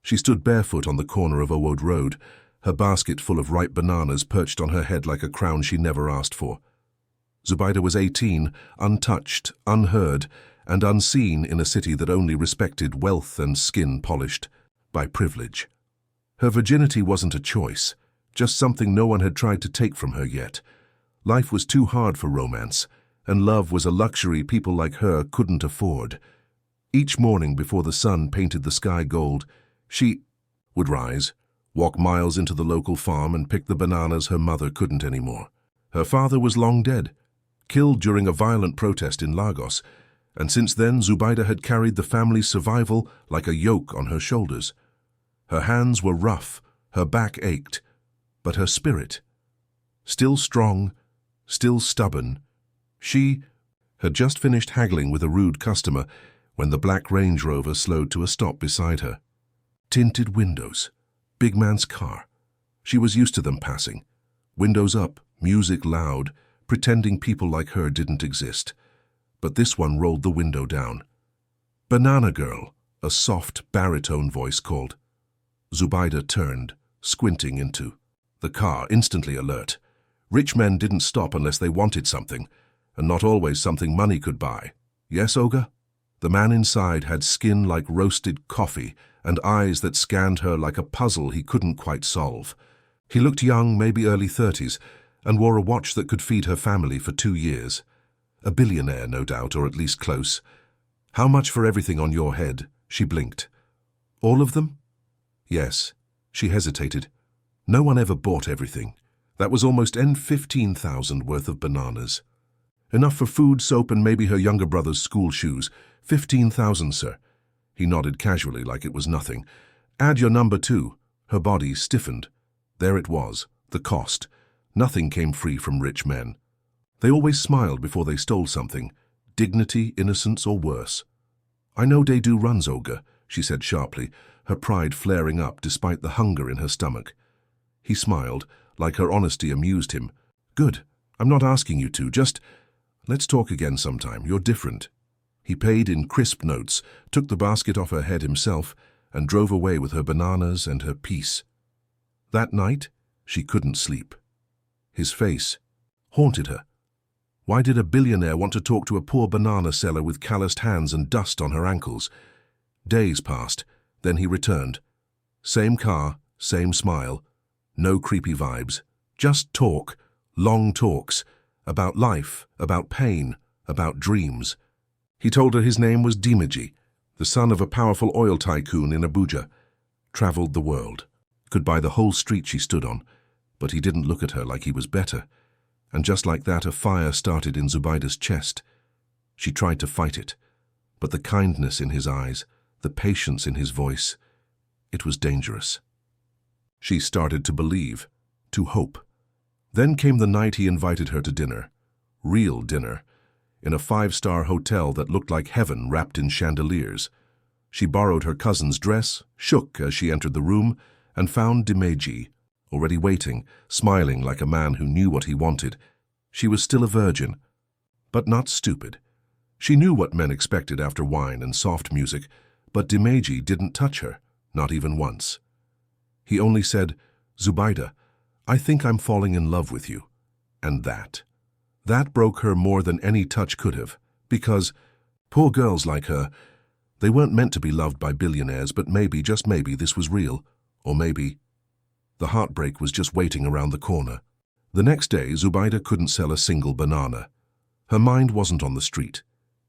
She stood barefoot on the corner of Owode Road, her basket full of ripe bananas perched on her head like a crown she never asked for. Zubaida was 18, untouched, unheard, and unseen in a city that only respected wealth and skin polished by privilege. Her virginity wasn't a choice, just something no one had tried to take from her yet. Life was too hard for romance, and love was a luxury people like her couldn't afford. Each morning before the sun painted the sky gold, she would rise, walk miles into the local farm and pick the bananas her mother couldn't anymore. Her father was long dead, killed during a violent protest in Lagos, and since then Zubaida had carried the family's survival like a yoke on her shoulders. Her hands were rough, her back ached, but her spirit, still strong, still stubborn. She had just finished haggling with a rude customer when the black Range Rover slowed to a stop beside her. Tinted windows, big man's car. She was used to them passing. Windows up, music loud, pretending people like her didn't exist. But this one rolled the window down. "Banana girl," a soft baritone voice called. Zubaida turned, squinting into the car, instantly alert. Rich men didn't stop unless they wanted something, and not always something money could buy. "Yes, Olga?" The man inside had skin like roasted coffee and eyes that scanned her like a puzzle he couldn't quite solve. He looked young, maybe early 30s, and wore a watch that could feed her family for 2 years. A billionaire, no doubt, or at least close. "How much for everything on your head?" She blinked. "All of them?" "Yes." She hesitated. No one ever bought everything. That was almost 15,000 worth of bananas. "Enough for food, soap, and maybe her younger brother's school shoes. 15,000, sir." He nodded casually like it was nothing. "Add your number too." Her body stiffened. There it was, the cost. Nothing came free from rich men. They always smiled before they stole something. Dignity, innocence, or worse. "I know they do runs, Olga," she said sharply, her pride flaring up despite the hunger in her stomach. He smiled, like her honesty amused him. "Good. I'm not asking you to, just let's talk again sometime. You're different." He paid in crisp notes, took the basket off her head himself, and drove away with her bananas and her peace. That night, she couldn't sleep. His face haunted her. Why did a billionaire want to talk to a poor banana seller with calloused hands and dust on her ankles? Days passed, then he returned. Same car, same smile, no creepy vibes. Just talk, long talks, about life, about pain, about dreams. He told her his name was Dimeji, the son of a powerful oil tycoon in Abuja. Traveled the world, could buy the whole street she stood on, but he didn't look at her like he was better. And just like that, a fire started in Zubaida's chest. She tried to fight it, but the kindness in his eyes, the patience in his voice, it was dangerous. She started to believe, to hope. Then came the night he invited her to dinner. Real dinner. In a 5-star hotel that looked like heaven wrapped in chandeliers. She borrowed her cousin's dress, shook as she entered the room, and found Dimeji, already waiting, smiling like a man who knew what he wanted. She was still a virgin, but not stupid. She knew what men expected after wine and soft music, but Dimeji didn't touch her, not even once. He only said, "Zubaida, I think I'm falling in love with you." And that broke her more than any touch could have, because poor girls like her, they weren't meant to be loved by billionaires, but maybe, just maybe, this was real, or maybe the heartbreak was just waiting around the corner. The next day, Zubaida couldn't sell a single banana. Her mind wasn't on the street.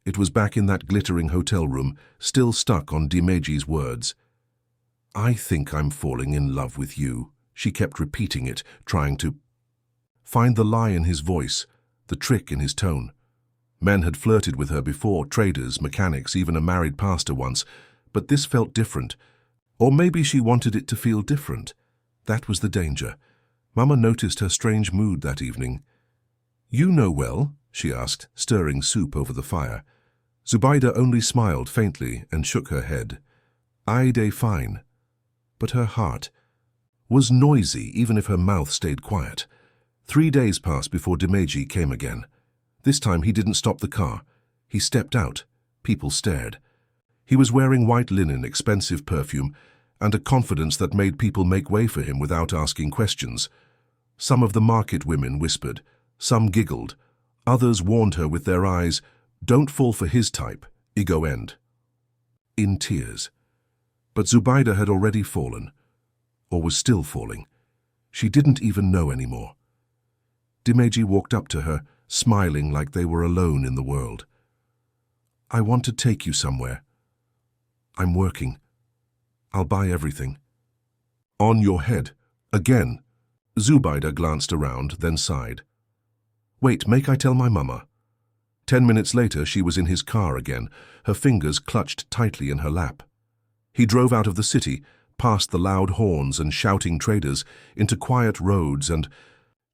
It was back in that glittering hotel room, still stuck on Dimeji's words. "I think I'm falling in love with you." She kept repeating it, trying to find the lie in his voice, the trick in his tone. Men had flirted with her before, traders, mechanics, even a married pastor once, but this felt different. Or maybe she wanted it to feel different. That was the danger. Mama noticed her strange mood that evening. "You know well?" she asked, stirring soup over the fire. Zubaida only smiled faintly and shook her head. "I dey fine." But her heart was noisy even if her mouth stayed quiet. 3 days passed before Dimeji came again. This time he didn't stop the car. He stepped out. People stared. He was wearing white linen, expensive perfume, and a confidence that made people make way for him without asking questions. Some of the market women whispered, some giggled, others warned her with their eyes, "Don't fall for his type, ego end." In tears. But Zubaida had already fallen, or was still falling. She didn't even know anymore. Dimeji walked up to her, smiling like they were alone in the world. "I want to take you somewhere. I'm working. I'll buy everything." "On your head. Again." Zubaida glanced around, then sighed. "Wait, make I tell my mama?" 10 minutes later, she was in his car again, her fingers clutched tightly in her lap. He drove out of the city, past the loud horns and shouting traders, into quiet roads and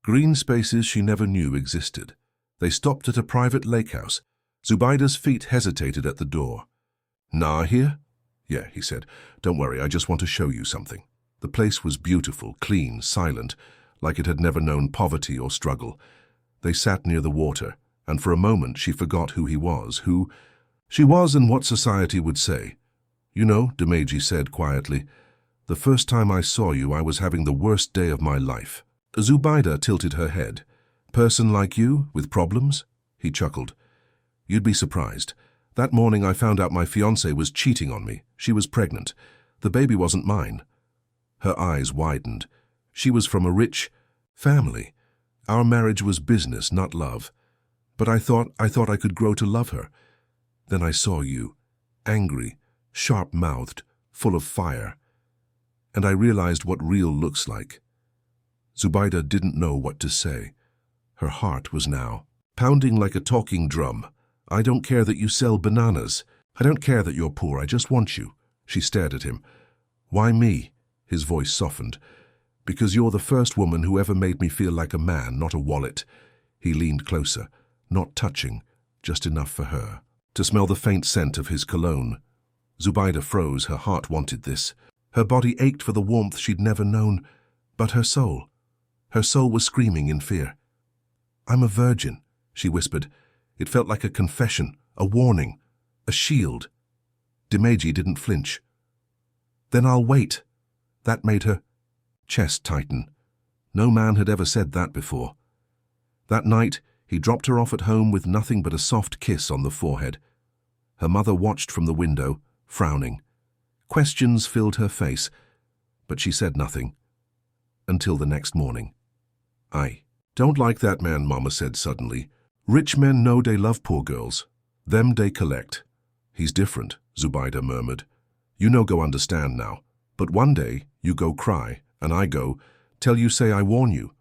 green spaces she never knew existed. They stopped at a private lake house. Zubaida's feet hesitated at the door. "Nah here?" "Yeah," he said. "Don't worry, I just want to show you something." The place was beautiful, clean, silent, like it had never known poverty or struggle. They sat near the water, and for a moment she forgot who he was, who she was and what society would say. "You know," Dimeji said quietly, "the first time I saw you, I was having the worst day of my life." Zubaida tilted her head. "Person like you, with problems?" He chuckled. "You'd be surprised. That morning I found out my fiancée was cheating on me. She was pregnant. The baby wasn't mine." Her eyes widened. "She was from a rich family. Our marriage was business, not love. But I thought I could grow to love her. Then I saw you, angry, sharp-mouthed, full of fire. And I realized what real looks like." Zubaida didn't know what to say. Her heart was now pounding like a talking drum. "I don't care that you sell bananas. I don't care that you're poor. I just want you." She stared at him. "Why me?" His voice softened. "Because you're the first woman who ever made me feel like a man, not a wallet." He leaned closer, not touching, just enough for her to smell the faint scent of his cologne. Zubaida froze. Her heart wanted this. Her body ached for the warmth she'd never known. But her soul was screaming in fear. "I'm a virgin," she whispered. It felt like a confession, a warning, a shield. Dimeji didn't flinch. "Then I'll wait." That made her chest tighten. No man had ever said that before. That night, he dropped her off at home with nothing but a soft kiss on the forehead. Her mother watched from the window, frowning. Questions filled her face, but she said nothing. Until the next morning. "I don't like that man," Mama said suddenly. "Rich men know they love poor girls. Them they collect." "He's different," Zubaida murmured. "You no go understand now. But one day, you go cry, and I go, tell you say I warn you."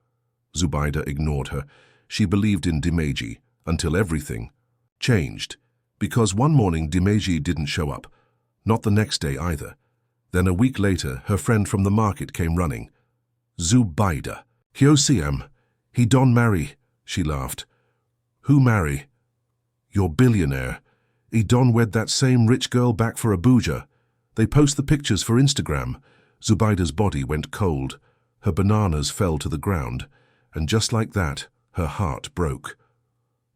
Zubaida ignored her. She believed in Dimeji, until everything changed. Because one morning Dimeji didn't show up. Not the next day either. Then a week later, her friend from the market came running. "Zubaida. Hyosiam. He don't marry," she laughed. "Who marry?" "Your billionaire. He don't wed that same rich girl back for Abuja. They post the pictures for Instagram." Zubaida's body went cold. Her bananas fell to the ground. And just like that, her heart broke.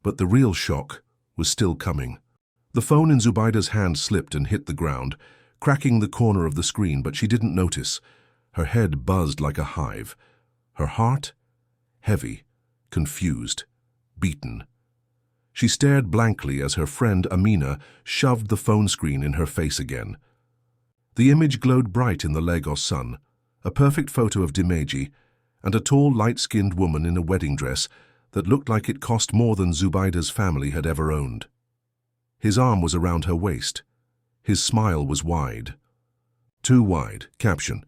But the real shock was still coming. The phone in Zubaida's hand slipped and hit the ground, cracking the corner of the screen, but she didn't notice. Her head buzzed like a hive. Her heart? Heavy, confused, beaten. She stared blankly as her friend Amina shoved the phone screen in her face again. The image glowed bright in the Lagos sun, a perfect photo of Dimeji, and a tall, light-skinned woman in a wedding dress that looked like it cost more than Zubaida's family had ever owned. His arm was around her waist. His smile was wide. Too wide. Caption: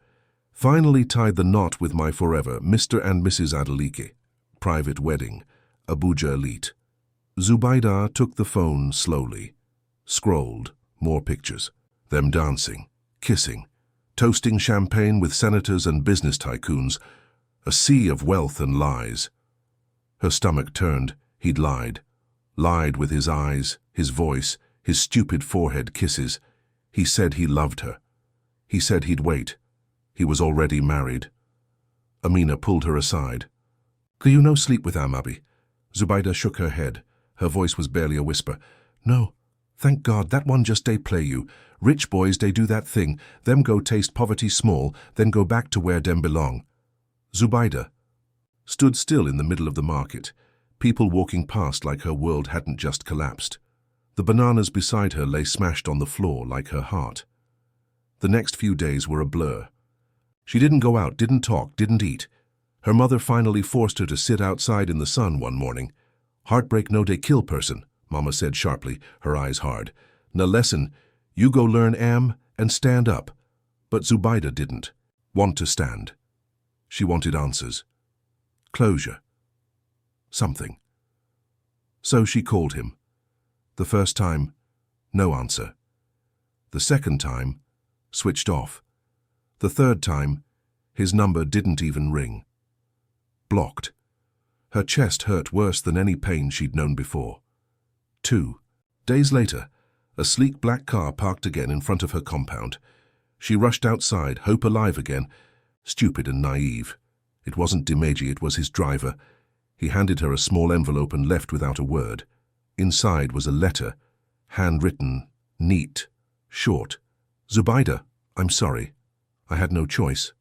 "Finally tied the knot with my forever, Mr. and Mrs. Adeleke. Private wedding. Abuja elite." Zubaida took the phone slowly. Scrolled. More pictures. Them dancing, kissing, toasting champagne with senators and business tycoons. A sea of wealth and lies. Her stomach turned. He'd lied. Lied with his eyes, his voice, his stupid forehead kisses. He said he loved her. He said he'd wait. He was already married. Amina pulled her aside. "Do you no sleep with Amabi?" Zubaida shook her head. Her voice was barely a whisper. "No. Thank God, that one just they play you. Rich boys, they do that thing. Them go taste poverty small, then go back to where them belong. Zubaida stood still in the middle of the market, people walking past like her world hadn't just collapsed. The bananas beside her lay smashed on the floor like her heart. The next few days were a blur. She didn't go out, didn't talk, didn't eat. Her mother finally forced her to sit outside in the sun one morning. Heartbreak no dey kill person, Mama said sharply, her eyes hard. Na lesson, you go learn and stand up. But Zubaida didn't want to stand. She wanted answers. Closure. Something. So she called him. The first time, no answer. The second time, switched off. The third time, his number didn't even ring. Blocked. Her chest hurt worse than any pain she'd known before. 2 days later, a sleek black car parked again in front of her compound. She rushed outside, hope alive again, stupid and naive. It wasn't Dimeji, it was his driver. He handed her a small envelope and left without a word. Inside was a letter, handwritten, neat, short. Zubaida, I'm sorry. I had no choice.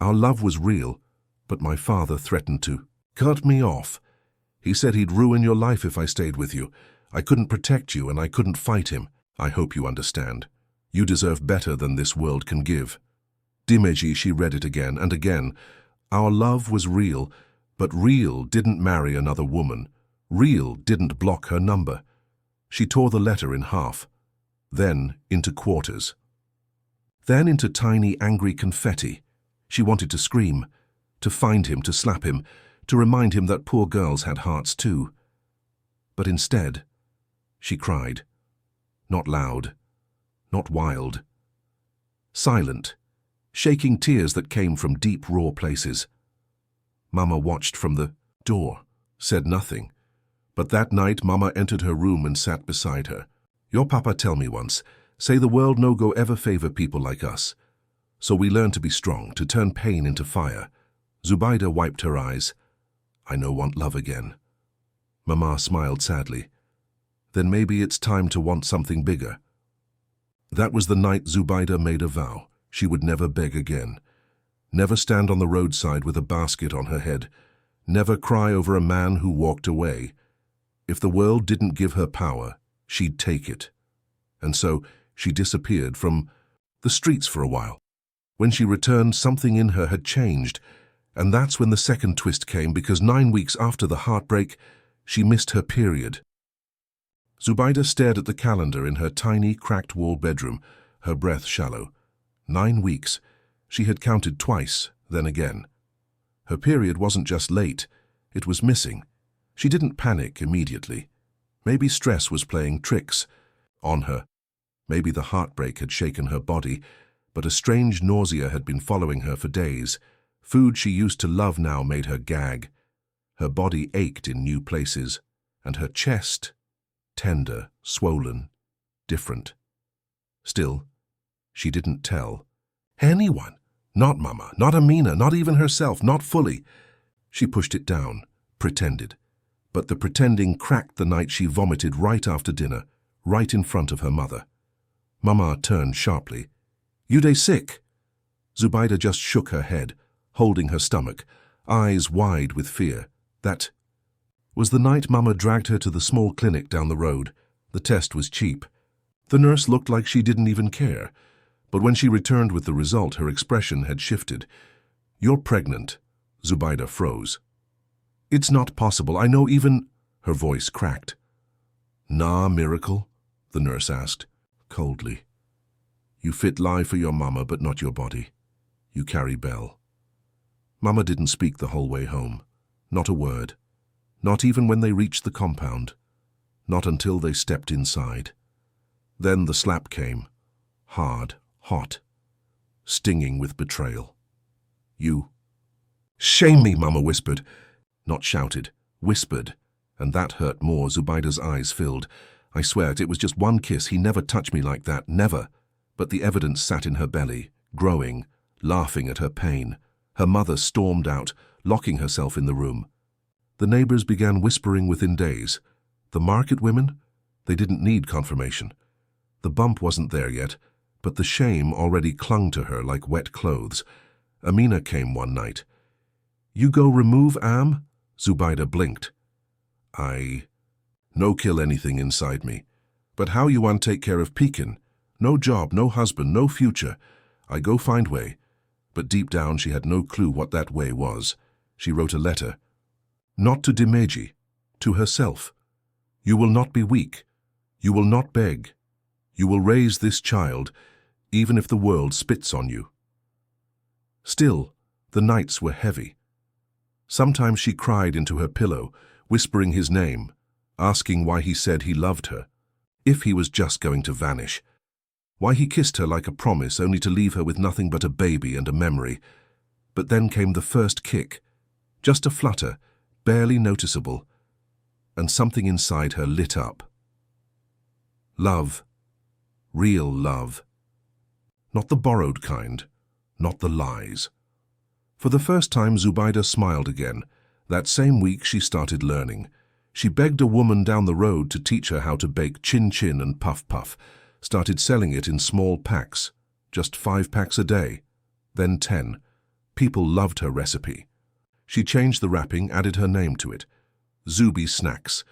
Our love was real, but my father threatened to cut me off. He said he'd ruin your life if I stayed with you. I couldn't protect you and I couldn't fight him. I hope you understand. You deserve better than this world can give. Dimeji, she read it again and again. Our love was real, but real didn't marry another woman. Real didn't block her number. She tore the letter in half, then into quarters. Then into tiny, angry confetti. She wanted to scream, to find him, to slap him, to remind him that poor girls had hearts too. But instead, she cried. Not loud, not wild. Silent, shaking tears that came from deep, raw places. Mama watched from the door, said nothing. But that night, Mama entered her room and sat beside her. Your papa tell me once, say the world no go ever favor people like us. So we learn to be strong, to turn pain into fire. Zubaida wiped her eyes. I no want love again. Mama smiled sadly. Then maybe it's time to want something bigger. That was the night Zubaida made a vow. She would never beg again. Never stand on the roadside with a basket on her head. Never cry over a man who walked away. If the world didn't give her power, she'd take it. And so she disappeared from the streets for a while. When she returned, something in her had changed. And that's when the second twist came, because 9 weeks after the heartbreak, she missed her period. Zubaida stared at the calendar in her tiny, cracked-wall bedroom, her breath shallow. 9 weeks. She had counted twice, then again. Her period wasn't just late, it was missing. She didn't panic immediately. Maybe stress was playing tricks on her. Maybe the heartbreak had shaken her body, but a strange nausea had been following her for days. Food she used to love now made her gag. Her body ached in new places, and her chest, tender, swollen, different. Still, she didn't tell anyone. Not Mama, not Amina, not even herself, not fully. She pushed it down, pretended. But the pretending cracked the night she vomited right after dinner, right in front of her mother. Mama turned sharply. You dey sick? Zubaida just shook her head, holding her stomach, eyes wide with fear. That was the night Mama dragged her to the small clinic down the road. The test was cheap. The nurse looked like she didn't even care. But when she returned with the result, her expression had shifted. You're pregnant. Zubaida froze. It's not possible. I know even... Her voice cracked. Nah, miracle? The nurse asked, coldly. You fit lie for your mama, but not your body. You carry Belle. Mama didn't speak the whole way home. Not a word. Not even when they reached the compound. Not until they stepped inside. Then the slap came. Hard, hot, stinging with betrayal. You... Shame me, Mama whispered. Not shouted, whispered, and that hurt more. Zubaida's eyes filled. I swear it was just one kiss. He never touched me like that, never. But the evidence sat in her belly, growing, laughing at her pain. Her mother stormed out, locking herself in the room. The neighbors began whispering within days. The market women? They didn't need confirmation. The bump wasn't there yet, but the shame already clung to her like wet clothes. Amina came one night. "You go remove Am?" Zubaida blinked. No kill anything inside me. But how you want take care of Pekin? No job, no husband, no future. I go find way." But deep down she had no clue what that way was. She wrote a letter. Not to Dimeji, to herself. "You will not be weak. You will not beg. You will raise this child, even if the world spits on you." Still, the nights were heavy. Sometimes she cried into her pillow, whispering his name, asking why he said he loved her, if he was just going to vanish. Why he kissed her like a promise, only to leave her with nothing but a baby and a memory. But then came the first kick, just a flutter, barely noticeable, and something inside her lit up. Love. Real love. Not the borrowed kind, not the lies. For the first time, Zubaida smiled again. That same week she started learning. She begged a woman down the road to teach her how to bake chin-chin and puff-puff, started selling it in small packs, just 5 packs a day, then 10. People loved her recipe. She changed the wrapping, added her name to it. Zubi Snacks.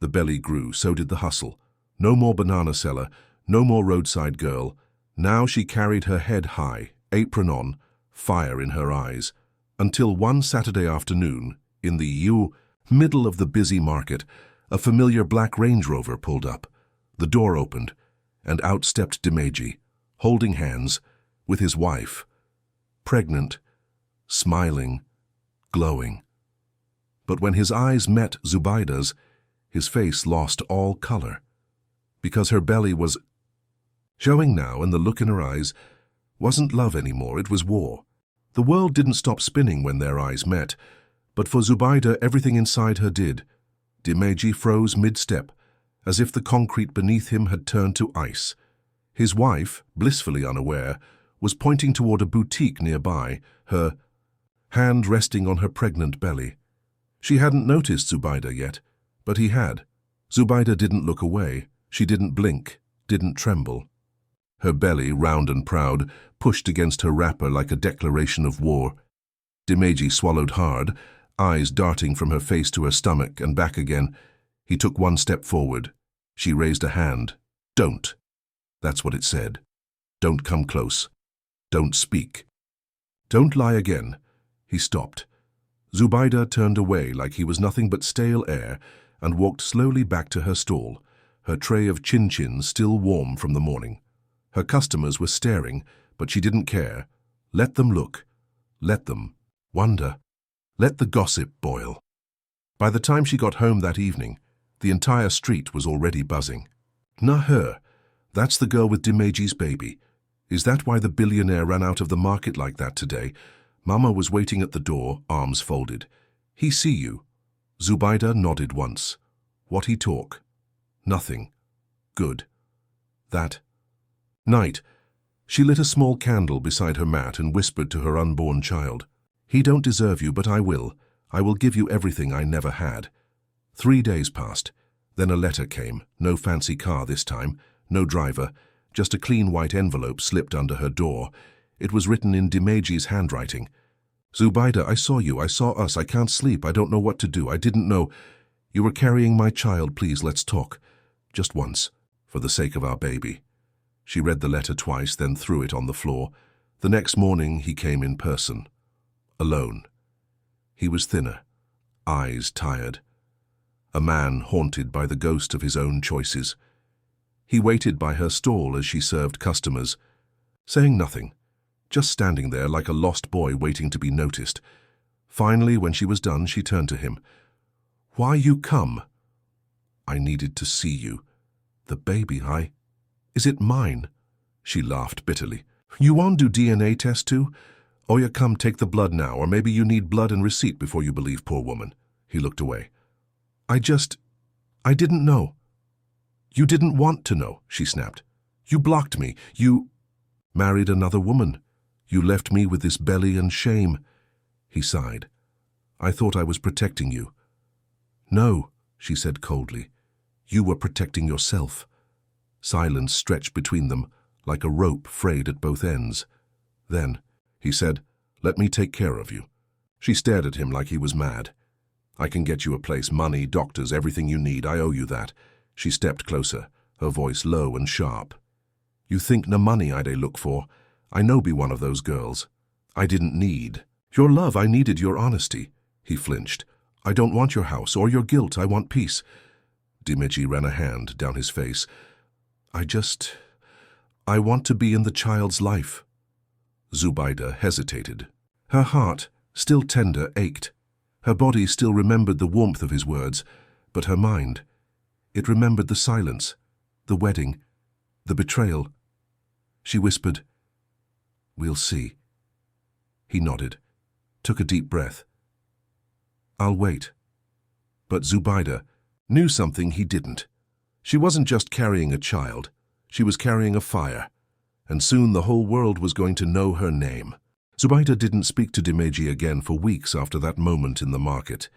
The belly grew, so did the hustle. No more banana seller, no more roadside girl. Now she carried her head high, apron on, fire in her eyes, until one Saturday afternoon, in the middle of the busy market, a familiar black Range Rover pulled up. The door opened, and out stepped Dimeji, holding hands, with his wife, pregnant, smiling, glowing. But when his eyes met Zubaida's, his face lost all color, because her belly was showing now, and the look in her eyes wasn't love anymore, it was war. The world didn't stop spinning when their eyes met, but for Zubaida everything inside her did. Dimeji froze mid-step, as if the concrete beneath him had turned to ice. His wife, blissfully unaware, was pointing toward a boutique nearby, her hand resting on her pregnant belly. She hadn't noticed Zubaida yet, but he had. Zubaida didn't look away. She didn't blink, didn't tremble. Her belly, round and proud, pushed against her wrapper like a declaration of war. Dimeji swallowed hard, eyes darting from her face to her stomach and back again. He took one step forward. She raised a hand. "Don't." That's what it said. "Don't come close. Don't speak. Don't lie again." He stopped. Zubaida turned away like he was nothing but stale air and walked slowly back to her stall, her tray of chin-chins still warm from the morning. Her customers were staring, but she didn't care. Let them look. Let them wonder. Let the gossip boil. By the time she got home that evening, the entire street was already buzzing. "Her. That's the girl with Dimeji's baby. Is that why the billionaire ran out of the market like that today?" Mama was waiting at the door, arms folded. "He see you." Zubaida nodded once. "What he talk?" "Nothing." "Good." That night, she lit a small candle beside her mat and whispered to her unborn child, "He don't deserve you, but I will. I will give you everything I never had." 3 days passed. Then a letter came, no fancy car this time, no driver, just a clean white envelope slipped under her door. It was written in Dimeji's handwriting. "Zubaida, I saw you, I saw us, I can't sleep, I don't know what to do, I didn't know. You were carrying my child, please let's talk. Just once, for the sake of our baby." She read the letter twice, then threw it on the floor. The next morning he came in person. Alone. He was thinner, eyes tired. A man haunted by the ghost of his own choices. He waited by her stall as she served customers, saying nothing, just standing there like a lost boy waiting to be noticed. Finally, when she was done, she turned to him. "Why you come?" "I needed to see you. The baby, Is it mine?" She laughed bitterly. "You won't do DNA test too? Or you come take the blood now, or maybe you need blood and receipt before you believe, poor woman." He looked away. I didn't know." "You didn't want to know," she snapped. "You blocked me. You married another woman. You left me with this belly and shame." He sighed. "I thought I was protecting you." "No," she said coldly. You were protecting yourself. Silence stretched between them, like a rope frayed at both ends. Then, he said, "Let me take care of you." She stared at him like he was mad. "I can get you a place, money, doctors, everything you need. I owe you that." She stepped closer, her voice low and sharp. "You think na money I look for? I no be one of those girls. I didn't need your love, I needed your honesty." He flinched. "I don't want your house or your guilt, I want peace." Dimeji ran a hand down his face. I want to be in the child's life." Zubaida hesitated. Her heart, still tender, ached. Her body still remembered the warmth of his words, but her mind, it remembered the silence, the wedding, the betrayal. She whispered, "We'll see." He nodded, took a deep breath. "I'll wait." But Zubaida knew something he didn't. She wasn't just carrying a child, she was carrying a fire, and soon the whole world was going to know her name. Zubaida didn't speak to Dimeji again for weeks after that moment in the market.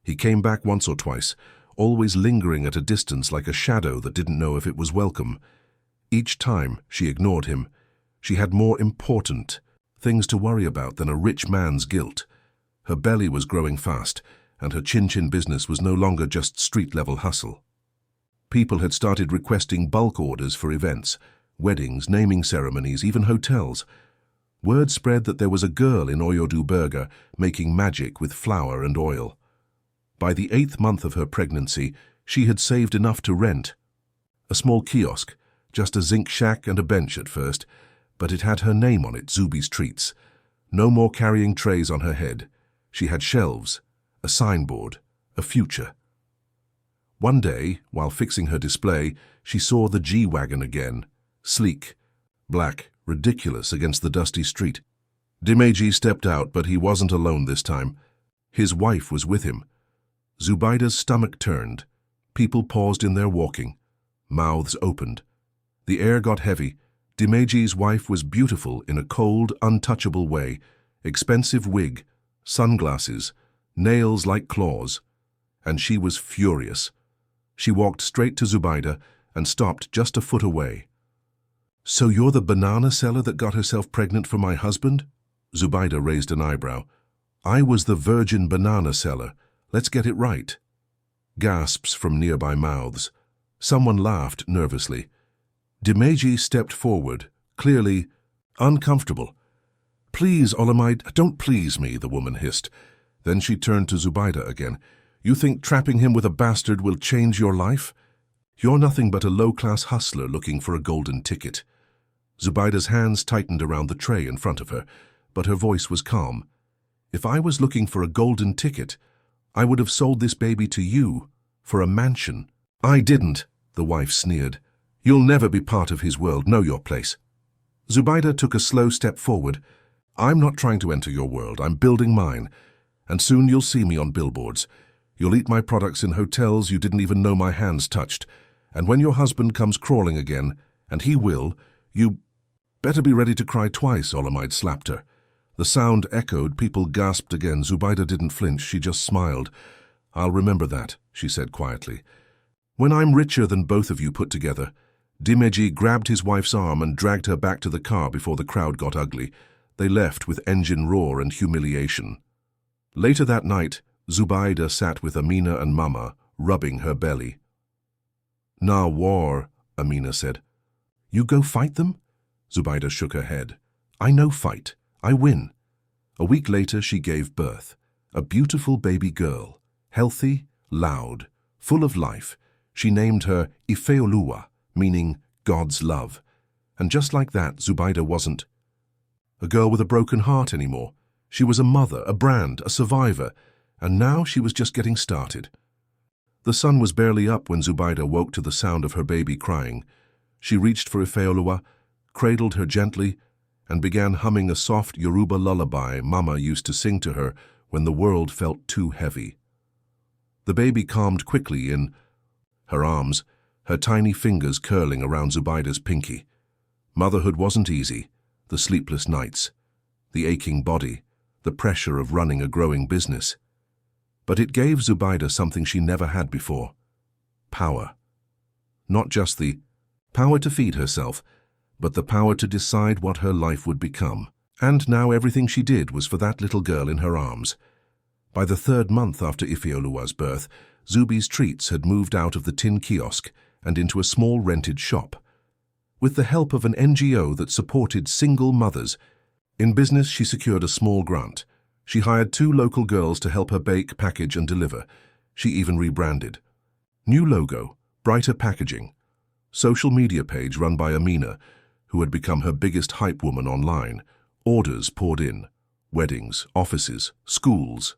He came back once or twice, always lingering at a distance like a shadow that didn't know if it was welcome. Each time she ignored him. She had more important things to worry about than a rich man's guilt. Her belly was growing fast, and her chin-chin business was no longer just street-level hustle. People had started requesting bulk orders for events, weddings, naming ceremonies, even hotels. Word spread that there was a girl in Oyodu Burger making magic with flour and oil. By the 8th month of her pregnancy, she had saved enough to rent a small kiosk, just a zinc shack and a bench at first, but it had her name on it, Zubi's Treats. No more carrying trays on her head. She had shelves, a signboard, a future. One day, while fixing her display, she saw the G-Wagon again, sleek, black, ridiculous against the dusty street. Dimeji stepped out, but he wasn't alone this time. His wife was with him. Zubaida's stomach turned. People paused in their walking. Mouths opened. The air got heavy. Dimeji's wife was beautiful in a cold, untouchable way. Expensive wig, sunglasses, nails like claws. And she was furious. She walked straight to Zubaida and stopped just a foot away. "So you're the banana seller that got herself pregnant for my husband?" Zubaida raised an eyebrow. "I was the virgin banana seller. Let's get it right." Gasps from nearby mouths. Someone laughed nervously. Dimeji stepped forward, clearly uncomfortable. "Please, Olamide, don't please me," the woman hissed. Then she turned to Zubaida again. "You think trapping him with a bastard will change your life? You're nothing but a low-class hustler looking for a golden ticket." Zubaida's hands tightened around the tray in front of her, but her voice was calm. "If I was looking for a golden ticket, I would have sold this baby to you, for a mansion." "I didn't," the wife sneered. "You'll never be part of his world. Know your place." Zubaida took a slow step forward. "I'm not trying to enter your world. I'm building mine. And soon you'll see me on billboards. You'll eat my products in hotels you didn't even know my hands touched. And when your husband comes crawling again, and he will, you better be ready to cry twice," Olamide slapped her. The sound echoed, people gasped again. Zubaida didn't flinch, she just smiled. "I'll remember that," she said quietly. "When I'm richer than both of you put together." Dimeji grabbed his wife's arm and dragged her back to the car before the crowd got ugly. They left with engine roar and humiliation. Later that night, Zubaida sat with Amina and Mama, rubbing her belly. "Na war," Amina said. "You go fight them?" Zubaida shook her head. "I no fight. I win." A week later, she gave birth. A beautiful baby girl, healthy, loud, full of life. She named her Ifeoluwa, meaning God's love. And just like that, Zubaida wasn't a girl with a broken heart anymore. She was a mother, a brand, a survivor, and now she was just getting started. The sun was barely up when Zubaida woke to the sound of her baby crying. She reached for Ifeoluwa, cradled her gently, and began humming a soft Yoruba lullaby Mama used to sing to her when the world felt too heavy. The baby calmed quickly in her arms, her tiny fingers curling around Zubaida's pinky. Motherhood wasn't easy. The sleepless nights, the aching body, the pressure of running a growing business. But it gave Zubaida something she never had before: power. Not just the power to feed herself, but the power to decide what her life would become. And now everything she did was for that little girl in her arms. By the 3rd month after Ifeoluwa's birth, Zubi's Treats had moved out of the tin kiosk and into a small rented shop. With the help of an NGO that supported single mothers, in business she secured a small grant. She hired 2 local girls to help her bake, package and deliver. She even rebranded. New logo, brighter packaging. Social media page run by Amina, who had become her biggest hype woman online. Orders poured in. Weddings, offices, schools.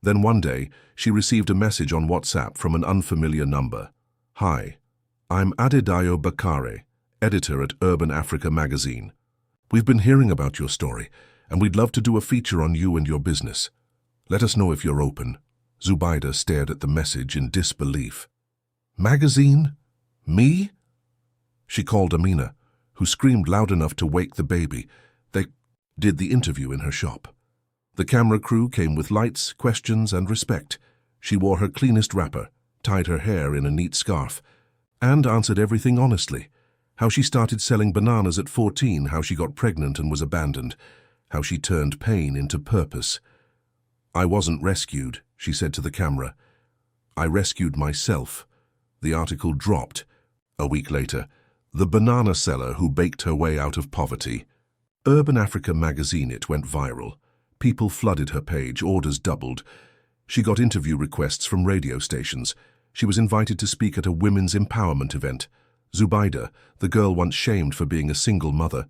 Then one day, she received a message on WhatsApp from an unfamiliar number. "Hi, I'm Adedayo Bakare, editor at Urban Africa magazine. We've been hearing about your story, and we'd love to do a feature on you and your business. Let us know if you're open." Zubaida stared at the message in disbelief. "Magazine? Me?" She called Amina, who screamed loud enough to wake the baby. They did the interview in her shop. The camera crew came with lights, questions, and respect. She wore her cleanest wrapper, tied her hair in a neat scarf, and answered everything honestly. How she started selling bananas at 14, how she got pregnant and was abandoned, how she turned pain into purpose. "I wasn't rescued," she said to the camera. "I rescued myself." The article dropped. A week later, the banana seller who baked her way out of poverty. Urban Africa magazine, it went viral. People flooded her page, orders doubled. She got interview requests from radio stations. She was invited to speak at a women's empowerment event. Zubaida, the girl once shamed for being a single mother,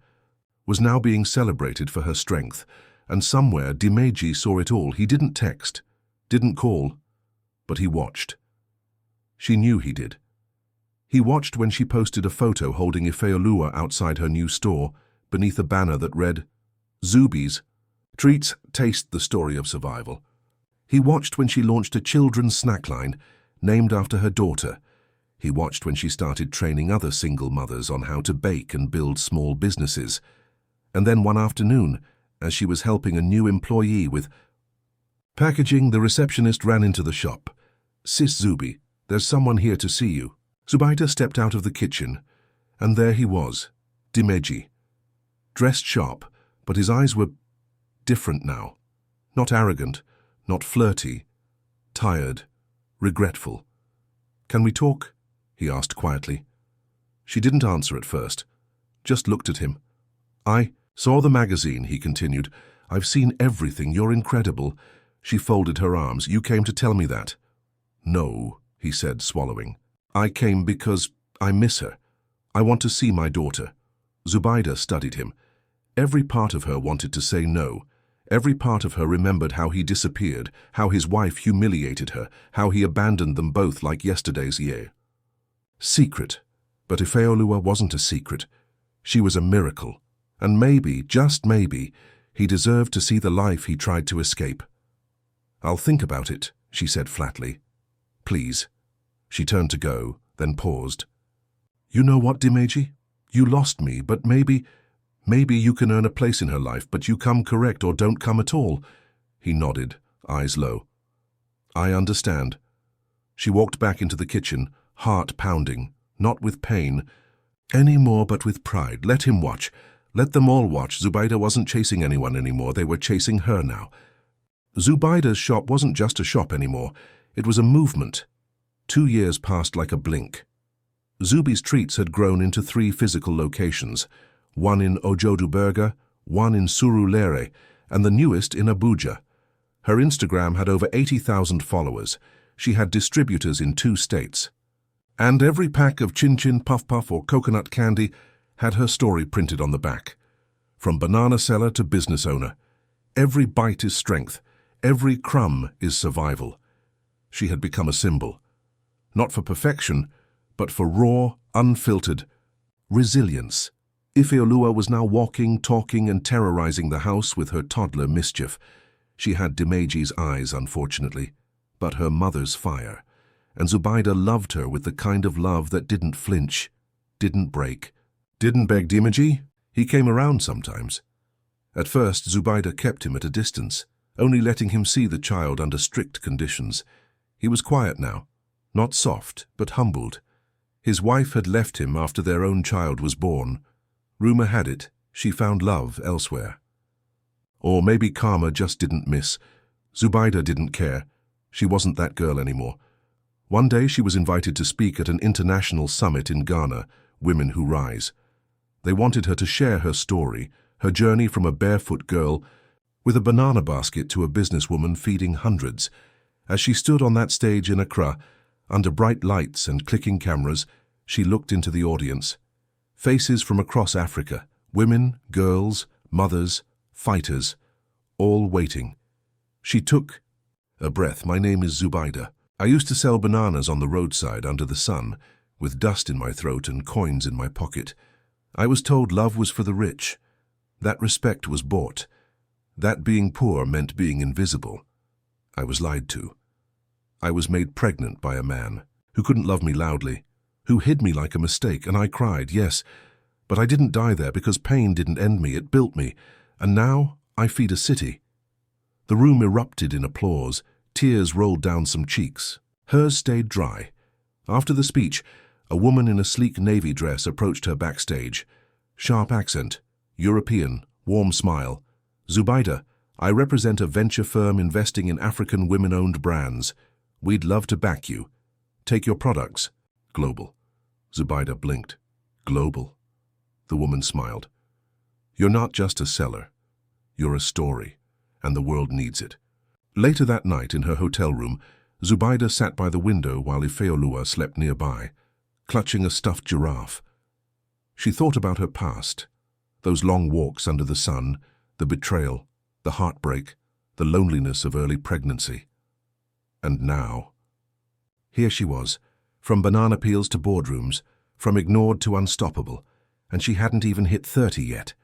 was now being celebrated for her strength. And somewhere, Dimeji saw it all. He didn't text, didn't call, but he watched. She knew he did. He watched when she posted a photo holding Ifeoluwa outside her new store, beneath a banner that read, "Zubi's Treats, taste the story of survival." He watched when she launched a children's snack line named after her daughter. He watched when she started training other single mothers on how to bake and build small businesses. And then one afternoon, as she was helping a new employee with packaging, the receptionist ran into the shop. "Sis Zubi, there's someone here to see you." Zubaida stepped out of the kitchen, and there he was, Dimeji. Dressed sharp, but his eyes were different now. Not arrogant, not flirty, tired, regretful. "Can we talk?" he asked quietly. She didn't answer at first, just looked at him. "I saw the magazine," he continued. "I've seen everything. You're incredible." She folded her arms. "You came to tell me that?" "No," he said, swallowing. "I came because I miss her. I want to see my daughter." Zubaida studied him. Every part of her wanted to say no. Every part of her remembered how he disappeared, how his wife humiliated her, how he abandoned them both like yesterday's year. Secret. But Ifeoluwa wasn't a secret. She was a miracle. And maybe, just maybe, he deserved to see the life he tried to escape. "I'll think about it," she said flatly. "Please." She turned to go, then paused. "You know what, Dimeji? You lost me, but maybe you can earn a place in her life, but you come correct or don't come at all." He nodded, eyes low. "I understand." She walked back into the kitchen, heart pounding, not with pain anymore, but with pride. Let him watch. Let them all watch. Zubaida wasn't chasing anyone anymore. They were chasing her now. Zubaida's shop wasn't just a shop anymore. It was a movement. 2 years passed like a blink. Zubi's Treats had grown into 3 physical locations, one in Ojoduberga, one in Surulere, and the newest in Abuja. Her Instagram had over 80,000 followers. She had distributors in 2 states. And every pack of chin-chin, puff-puff, or coconut candy had her story printed on the back. From banana seller to business owner, every bite is strength, every crumb is survival. She had become a symbol, not for perfection, but for raw, unfiltered resilience. Ifeoluwa was now walking, talking, and terrorizing the house with her toddler mischief. She had Dimeji's eyes, unfortunately, but her mother's fire. And Zubaida loved her with the kind of love that didn't flinch, didn't break, didn't beg Dimeji. He came around sometimes. At first, Zubaida kept him at a distance, only letting him see the child under strict conditions. He was quiet now, not soft, but humbled. His wife had left him after their own child was born. Rumor had it she found love elsewhere. Or maybe karma just didn't miss. Zubaida didn't care. She wasn't that girl anymore. One day she was invited to speak at an international summit in Ghana, Women Who Rise. They wanted her to share her story, her journey from a barefoot girl with a banana basket to a businesswoman feeding hundreds. As she stood on that stage in Accra, under bright lights and clicking cameras, she looked into the audience. Faces from across Africa, women, girls, mothers, fighters, all waiting. She took a breath. My name is Zubaida. I used to sell bananas on the roadside under the sun, with dust in my throat and coins in my pocket. I was told love was for the rich. That respect was bought. That being poor meant being invisible. I was lied to. I was made pregnant by a man who couldn't love me loudly, who hid me like a mistake, and I cried, yes. But I didn't die there because pain didn't end me, it built me. And now I feed a city. The room erupted in applause. Tears rolled down some cheeks. Hers stayed dry. After the speech, a woman in a sleek navy dress approached her backstage. Sharp accent, European, warm smile. Zubaida, I represent a venture firm investing in African women-owned brands. We'd love to back you. Take your products. Global. Zubaida blinked. Global. The woman smiled. You're not just a seller. You're a story, and the world needs it. Later that night in her hotel room, Zubaida sat by the window while Ifeoluwa slept nearby, clutching a stuffed giraffe. She thought about her past, those long walks under the sun, the betrayal, the heartbreak, the loneliness of early pregnancy. And now, here she was, from banana peels to boardrooms, from ignored to unstoppable, and she hadn't even hit 30 yet.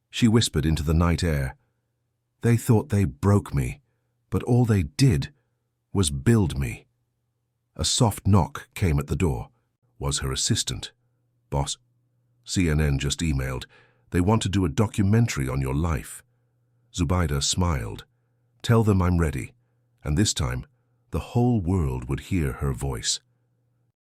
She whispered into the night air, "They thought they broke me, but all they did was build me." A soft knock came at the door. Was her assistant. "Boss, CNN just emailed. They want to do a documentary on your life." Zubaida smiled. "Tell them I'm ready." And this time, the whole world would hear her voice.